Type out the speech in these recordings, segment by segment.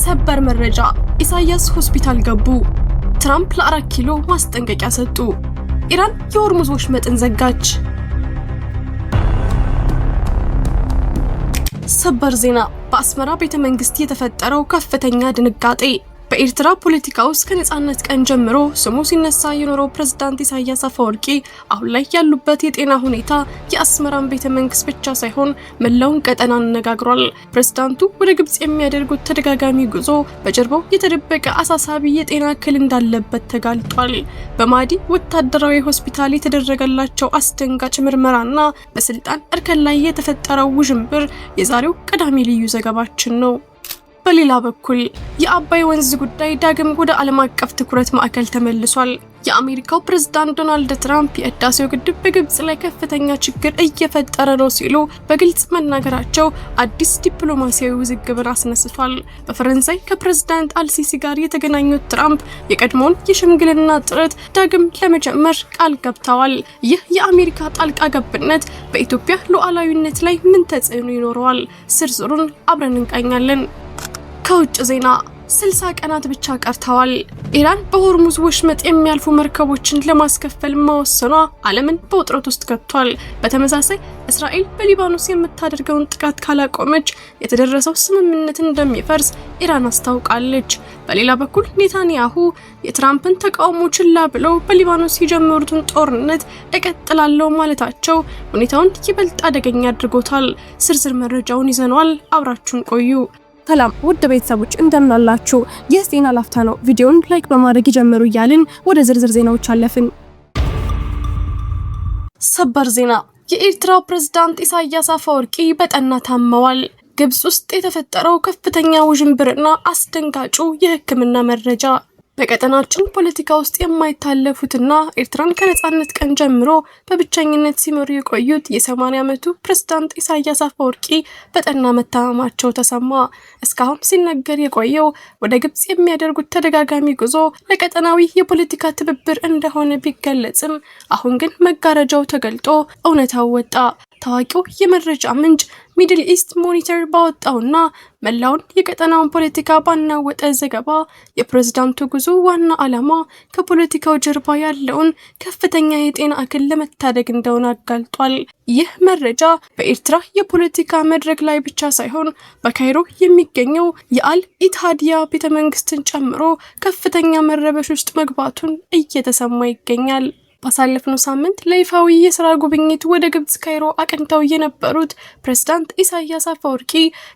ሰበር መረጃ ኢሳያስ ሆስፒታል ገቡ። ትራምፕ ለ4 ኪሎ ማስጠንቀቂያ ሰጡ። ኢራን የሆርሙዝ ወሽመጥን ዘጋች። ሰበር ዜና በአስመራ ቤተ መንግስት የተፈጠረው ከፍተኛ ድንጋጤ። በኤርትራ ፖለቲካ ውስጥ ከነጻነት ቀን ጀምሮ ስሙ ሲነሳ የኖረው ፕሬዝዳንት ኢሳያስ አፈወርቂ አሁን ላይ ያሉበት የጤና ሁኔታ የአስመራን ቤተ መንግስት ብቻ ሳይሆን መላውን ቀጠና አነጋግሯል። ፕሬዝዳንቱ ወደ ግብጽ የሚያደርጉት ተደጋጋሚ ጉዞ በጀርባው የተደበቀ አሳሳቢ የጤና እክል እንዳለበት ተጋልጧል። በማዲ ወታደራዊ ሆስፒታል የተደረገላቸው አስደንጋጭ ምርመራና በስልጣን እርከን ላይ የተፈጠረው ውዥንብር የዛሬው ቀዳሚ ልዩ ዘገባችን ነው። በሌላ በኩል የአባይ ወንዝ ጉዳይ ዳግም ወደ ዓለም አቀፍ ትኩረት ማዕከል ተመልሷል። የአሜሪካው ፕሬዝዳንት ዶናልድ ትራምፕ የህዳሴው ግድብ በግብጽ ላይ ከፍተኛ ችግር እየፈጠረ ነው ሲሉ በግልጽ መናገራቸው አዲስ ዲፕሎማሲያዊ ውዝግብን አስነስቷል። በፈረንሳይ ከፕሬዝዳንት አልሲሲ ጋር የተገናኙት ትራምፕ የቀድሞውን የሽምግልና ጥረት ዳግም ለመጀመር ቃል ገብተዋል። ይህ የአሜሪካ ጣልቃ ገብነት በኢትዮጵያ ሉዓላዊነት ላይ ምን ተጽዕኖ ይኖረዋል? ዝርዝሩን አብረን እንቃኛለን። ከውጭ ዜና 60 ቀናት ብቻ ቀርተዋል። ኢራን በሆርሙዝ ወሽመጥ የሚያልፉ መርከቦችን ለማስከፈል መወሰኗ ዓለምን በውጥረት ውስጥ ገብቷል። በተመሳሳይ እስራኤል በሊባኖስ የምታደርገውን ጥቃት ካላቆመች የተደረሰው ስምምነት እንደሚፈርስ ኢራን አስታውቃለች። በሌላ በኩል ኔታንያሁ የትራምፕን ተቃውሞ ችላ ብለው በሊባኖስ የጀመሩትን ጦርነት እቀጥላለሁ ማለታቸው ሁኔታውን ይበልጥ አደገኛ አድርጎታል። ዝርዝር መረጃውን ይዘናል። አብራችሁን ቆዩ። ሰላም ውድ ቤተሰቦች እንደምናላችሁ። ይህ ዜና ላፍታ ነው። ቪዲዮውን ላይክ በማድረግ ይጀምሩ እያልን ወደ ዝርዝር ዜናዎች አለፍን። ሰበር ዜና የኤርትራው ፕሬዝዳንት ኢሳያስ አፈወርቂ በጠና ታመዋል። ግብጽ ውስጥ የተፈጠረው ከፍተኛ ውዥንብርና አስደንጋጩ የሕክምና መረጃ በቀጠናችን ፖለቲካ ውስጥ የማይታለፉትና ኤርትራን ከነጻነት ቀን ጀምሮ በብቸኝነት ሲመሩ የቆዩት የ80 ዓመቱ ፕሬዝዳንት ኢሳያስ አፈወርቂ በጠና መታመማቸው ተሰማ። እስካሁን ሲነገር የቆየው ወደ ግብጽ የሚያደርጉት ተደጋጋሚ ጉዞ ለቀጠናዊ የፖለቲካ ትብብር እንደሆነ ቢገለጽም አሁን ግን መጋረጃው ተገልጦ እውነታው ወጣ። ታዋቂው የመረጃ ምንጭ ሚድል ኢስት ሞኒተር ባወጣውና መላውን የቀጠናውን ፖለቲካ ባናወጠ ዘገባ የፕሬዝዳንቱ ጉዞ ዋና ዓላማ ከፖለቲካው ጀርባ ያለውን ከፍተኛ የጤና እክል ለመታደግ እንደሆነ አጋልጧል። ይህ መረጃ በኤርትራ የፖለቲካ መድረክ ላይ ብቻ ሳይሆን በካይሮ የሚገኘው የአል ኢትሃዲያ ቤተመንግስትን ጨምሮ ከፍተኛ መረበሽ ውስጥ መግባቱን እየተሰማ ይገኛል። ባሳለፍነው ሳምንት ለይፋዊ የሥራ ጉብኝት ወደ ግብጽ ካይሮ አቅንተው የነበሩት ፕሬዝዳንት ኢሳያስ አፈወርቂ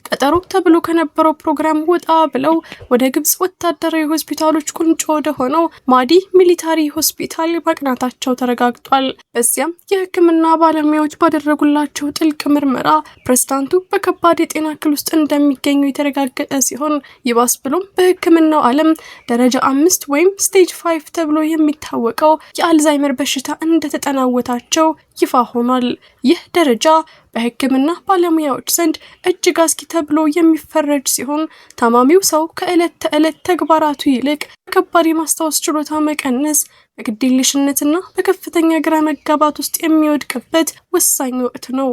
ቀጠሮ ተብሎ ከነበረው ፕሮግራም ወጣ ብለው ወደ ግብጽ ወታደራዊ ሆስፒታሎች ቁንጮ ወደ ሆነው ማዲ ሚሊታሪ ሆስፒታል ማቅናታቸው ተረጋግጧል። በዚያም የሕክምና ባለሙያዎች ባደረጉላቸው ጥልቅ ምርመራ ፕሬዝዳንቱ በከባድ የጤና እክል ውስጥ እንደሚገኙ የተረጋገጠ ሲሆን ይባስ ብሎም በሕክምናው ዓለም ደረጃ 5 ወይም ስቴጅ 5 ተብሎ የሚታወቀው የአልዛይመር በሽታ እንደተጠናወታቸው ይፋ ሆኗል። ይህ ደረጃ በሕክምና ባለሙያዎች ዘንድ እጅግ አስጊ ተብሎ የሚፈረጅ ሲሆን ታማሚው ሰው ከዕለት ተዕለት ተግባራቱ ይልቅ ከባድ የማስታወስ ችሎታ መቀነስ፣ በግዴለሽነትና በከፍተኛ ግራ መጋባት ውስጥ የሚወድቅበት ወሳኝ ወቅት ነው።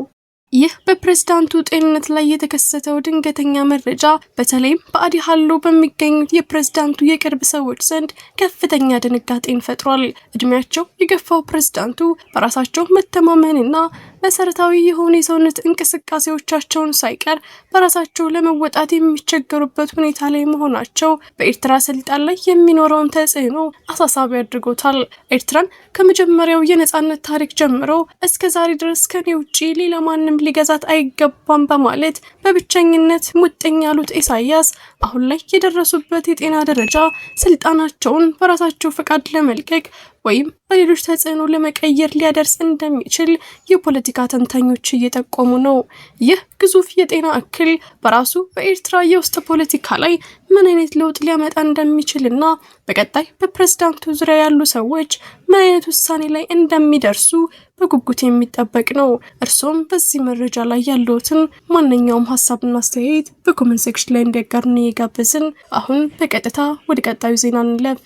ይህ በፕሬዝዳንቱ ጤንነት ላይ የተከሰተው ድንገተኛ መረጃ በተለይም በአዲሃሎ በሚገኙት የፕሬዝዳንቱ የቅርብ ሰዎች ዘንድ ከፍተኛ ድንጋጤን ፈጥሯል። እድሜያቸው የገፋው ፕሬዝዳንቱ በራሳቸው መተማመንና መሰረታዊ የሆኑ የሰውነት እንቅስቃሴዎቻቸውን ሳይቀር በራሳቸው ለመወጣት የሚቸገሩበት ሁኔታ ላይ መሆናቸው በኤርትራ ስልጣን ላይ የሚኖረውን ተጽዕኖ አሳሳቢ አድርጎታል። ኤርትራን ከመጀመሪያው የነጻነት ታሪክ ጀምሮ እስከ ዛሬ ድረስ ከኔ ውጪ ሌላ ማንም ሊገዛት አይገባም በማለት በብቸኝነት ሙጥኝ ያሉት ኢሳያስ አሁን ላይ የደረሱበት የጤና ደረጃ ስልጣናቸውን በራሳቸው ፈቃድ ለመልቀቅ ወይም በሌሎች ተጽዕኖ ለመቀየር ሊያደርስ እንደሚችል የፖለቲካ ተንታኞች እየጠቆሙ ነው። ይህ ግዙፍ የጤና እክል በራሱ በኤርትራ የውስጥ ፖለቲካ ላይ ምን አይነት ለውጥ ሊያመጣ እንደሚችልና በቀጣይ በፕሬዝዳንቱ ዙሪያ ያሉ ሰዎች ምን አይነት ውሳኔ ላይ እንደሚደርሱ በጉጉት የሚጠበቅ ነው። እርሶም በዚህ መረጃ ላይ ያለዎትን ማንኛውም ሀሳብና አስተያየት በኮሜንት ሴክሽን ላይ እንዲያጋሩን እየጋበዝን አሁን በቀጥታ ወደ ቀጣዩ ዜና እንለፍ።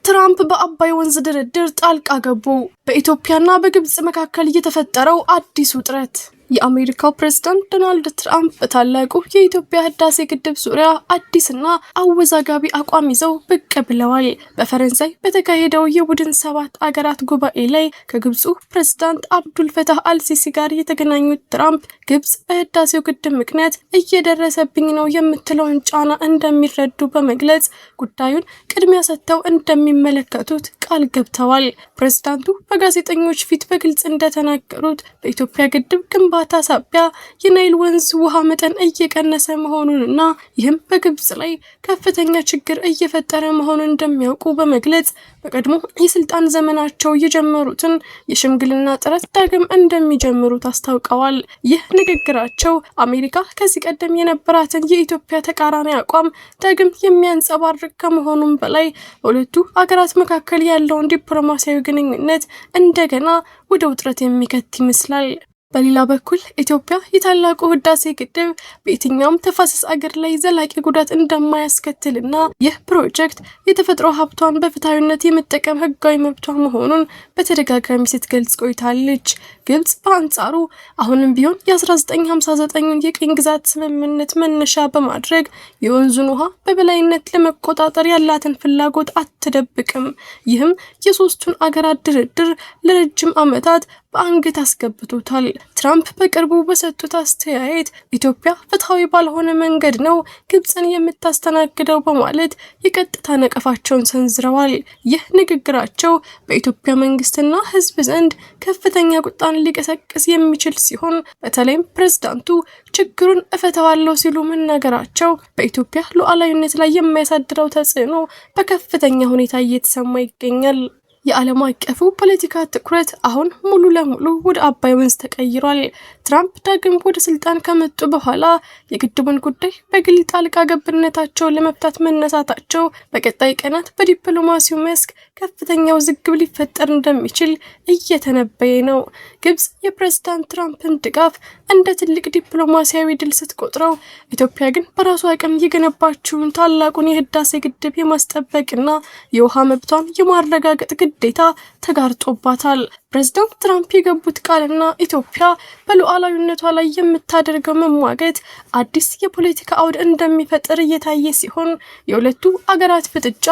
ትራምፕ በአባይ ወንዝ ድርድር ጣልቃ ገቡ። በኢትዮጵያና በግብጽ መካከል የተፈጠረው አዲስ ውጥረት የአሜሪካው ፕሬዝዳንት ዶናልድ ትራምፕ በታላቁ የኢትዮጵያ ህዳሴ ግድብ ዙሪያ አዲስና አወዛጋቢ አቋም ይዘው ብቅ ብለዋል። በፈረንሳይ በተካሄደው የቡድን 7 አገራት ጉባኤ ላይ ከግብፁ ፕሬዝዳንት አብዱል ፈታህ አልሲሲ ጋር የተገናኙት ትራምፕ ግብፅ በህዳሴው ግድብ ምክንያት እየደረሰብኝ ነው የምትለውን ጫና እንደሚረዱ በመግለጽ ጉዳዩን ቅድሚያ ሰጥተው እንደሚመለከቱት ቃል ገብተዋል። ፕሬዝዳንቱ በጋዜጠኞች ፊት በግልጽ እንደተናገሩት በኢትዮጵያ ግድብ ግንባታ ሳቢያ የናይል ወንዝ ውሃ መጠን እየቀነሰ መሆኑንና ይህም በግብፅ ላይ ከፍተኛ ችግር እየፈጠረ መሆኑን እንደሚያውቁ በመግለጽ በቀድሞ የስልጣን ዘመናቸው የጀመሩትን የሽምግልና ጥረት ዳግም እንደሚጀምሩት አስታውቀዋል። ይህ ንግግራቸው አሜሪካ ከዚህ ቀደም የነበራትን የኢትዮጵያ ተቃራኒ አቋም ዳግም የሚያንጸባርቅ ከመሆኑም በላይ በሁለቱ አገራት መካከል ያለውን ዲፕሎማሲያዊ ግንኙነት እንደገና ወደ ውጥረት የሚከት ይመስላል። በሌላ በኩል ኢትዮጵያ የታላቁ ህዳሴ ግድብ በየትኛውም ተፋሰስ አገር ላይ ዘላቂ ጉዳት እንደማያስከትልና ይህ ፕሮጀክት የተፈጥሮ ሀብቷን በፍትሃዊነት የመጠቀም ህጋዊ መብቷ መሆኑን በተደጋጋሚ ስትገልጽ ቆይታለች። ግብጽ በአንጻሩ አሁንም ቢሆን የ1959ን የቅኝ ግዛት ስምምነት መነሻ በማድረግ የወንዙን ውሃ በበላይነት ለመቆጣጠር ያላትን ፍላጎት አትደብቅም። ይህም የሶስቱን አገራት ድርድር ለረጅም ዓመታት በአንገት አስገብቶታል። ትራምፕ በቅርቡ በሰጡት አስተያየት ኢትዮጵያ ፍትሃዊ ባልሆነ መንገድ ነው ግብፅን የምታስተናግደው በማለት የቀጥታ ነቀፋቸውን ሰንዝረዋል። ይህ ንግግራቸው በኢትዮጵያ መንግስትና ህዝብ ዘንድ ከፍተኛ ቁጣን ሊቀሰቅስ የሚችል ሲሆን በተለይም ፕሬዝዳንቱ ችግሩን እፈታዋለሁ ሲሉ መናገራቸው በኢትዮጵያ ሉዓላዊነት ላይ የሚያሳድረው ተጽዕኖ በከፍተኛ ሁኔታ እየተሰማ ይገኛል። የዓለም አቀፉ ፖለቲካ ትኩረት አሁን ሙሉ ለሙሉ ወደ አባይ ወንዝ ተቀይሯል። ትራምፕ ዳግም ወደ ስልጣን ከመጡ በኋላ የግድቡን ጉዳይ በግል ጣልቃ ገብነታቸው ለመፍታት መነሳታቸው በቀጣይ ቀናት በዲፕሎማሲው መስክ ከፍተኛ ውዝግብ ሊፈጠር እንደሚችል እየተነበየ ነው። ግብጽ የፕሬዝዳንት ትራምፕን ድጋፍ እንደ ትልቅ ዲፕሎማሲያዊ ድል ስትቆጥረው፣ ኢትዮጵያ ግን በራሷ አቅም የገነባችውን ታላቁን የህዳሴ ግድብ የማስጠበቅና የውሃ መብቷን የማረጋገጥ ግዴታ ተጋርጦባታል። ፕሬዝዳንት ትራምፕ የገቡት ቃልና ኢትዮጵያ በሉዓላዊነቷ ላይ የምታደርገው መሟገት አዲስ የፖለቲካ አውድ እንደሚፈጥር እየታየ ሲሆን የሁለቱ አገራት ፍጥጫ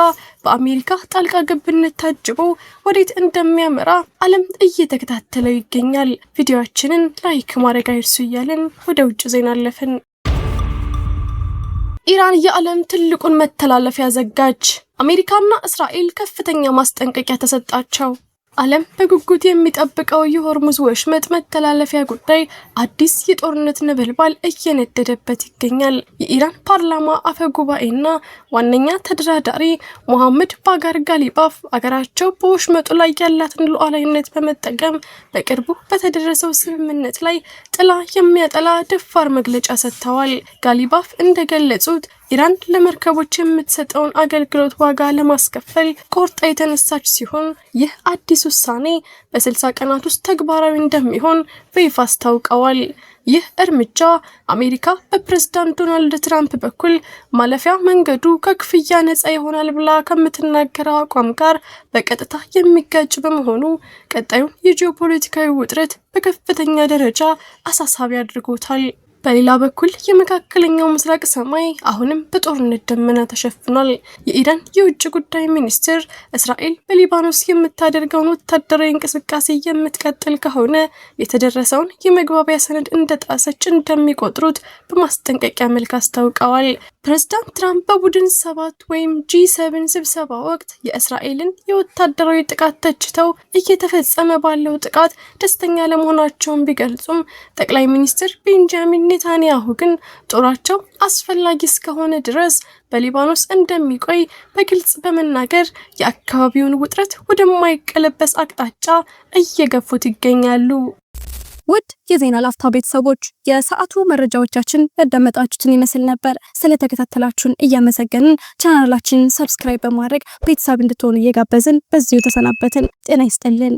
በአሜሪካ ጣልቃ ገብነት ታጅቦ ወዴት እንደሚያመራ ዓለም እየተከታተለው ይገኛል። ቪዲዮአችንን ላይክ ማድረግ አይርሱ እያልን ወደ ውጭ ዜና አለፍን። ኢራን የዓለም ትልቁን መተላለፊያ ዘጋች። አሜሪካና እስራኤል ከፍተኛ ማስጠንቀቂያ ተሰጣቸው። ዓለም በጉጉት የሚጠብቀው የሆርሙዝ ወሽመጥ መተላለፊያ ጉዳይ አዲስ የጦርነት ነበልባል እየነደደበት ይገኛል። የኢራን ፓርላማ አፈ ጉባኤና ዋነኛ ተደራዳሪ ሙሐመድ ባጋር ጋሊባፍ አገራቸው በወሽመጡ ላይ ያላትን ሉዓላዊነት በመጠቀም በቅርቡ በተደረሰው ስምምነት ላይ ጥላ የሚያጠላ ደፋር መግለጫ ሰጥተዋል። ጋሊባፍ እንደገለጹት ኢራን ለመርከቦች የምትሰጠውን አገልግሎት ዋጋ ለማስከፈል ቆርጣ የተነሳች ሲሆን ይህ አዲስ ውሳኔ በ60 ቀናት ውስጥ ተግባራዊ እንደሚሆን በይፋ አስታውቀዋል። ይህ እርምጃ አሜሪካ በፕሬዝዳንት ዶናልድ ትራምፕ በኩል ማለፊያ መንገዱ ከክፍያ ነፃ ይሆናል ብላ ከምትናገረው አቋም ጋር በቀጥታ የሚጋጭ በመሆኑ ቀጣዩን የጂኦፖለቲካዊ ውጥረት በከፍተኛ ደረጃ አሳሳቢ አድርጎታል። በሌላ በኩል የመካከለኛው ምስራቅ ሰማይ አሁንም በጦርነት ደመና ተሸፍኗል። የኢራን የውጭ ጉዳይ ሚኒስትር እስራኤል በሊባኖስ የምታደርገውን ወታደራዊ እንቅስቃሴ የምትቀጥል ከሆነ የተደረሰውን የመግባቢያ ሰነድ እንደጣሰች እንደሚቆጥሩት በማስጠንቀቂያ መልክ አስታውቀዋል። ፕሬዝዳንት ትራምፕ በቡድን 7 ወይም G7 ስብሰባ ወቅት የእስራኤልን የወታደራዊ ጥቃት ተችተው እየተፈጸመ ባለው ጥቃት ደስተኛ ለመሆናቸውን ቢገልጹም ጠቅላይ ሚኒስትር ቤንጃሚን ኔታንያሁ ግን ጦራቸው አስፈላጊ እስከሆነ ድረስ በሊባኖስ እንደሚቆይ በግልጽ በመናገር የአካባቢውን ውጥረት ወደማይቀለበስ አቅጣጫ እየገፉት ይገኛሉ። ውድ የዜና ላፍታ ቤተሰቦች የሰዓቱ መረጃዎቻችን ያዳመጣችሁትን ይመስል ነበር። ስለተከታተላችሁን እያመሰገንን ቻናላችንን ሰብስክራይብ በማድረግ ቤተሰብ እንድትሆኑ እየጋበዝን በዚሁ ተሰናበትን። ጤና ይስጥልን።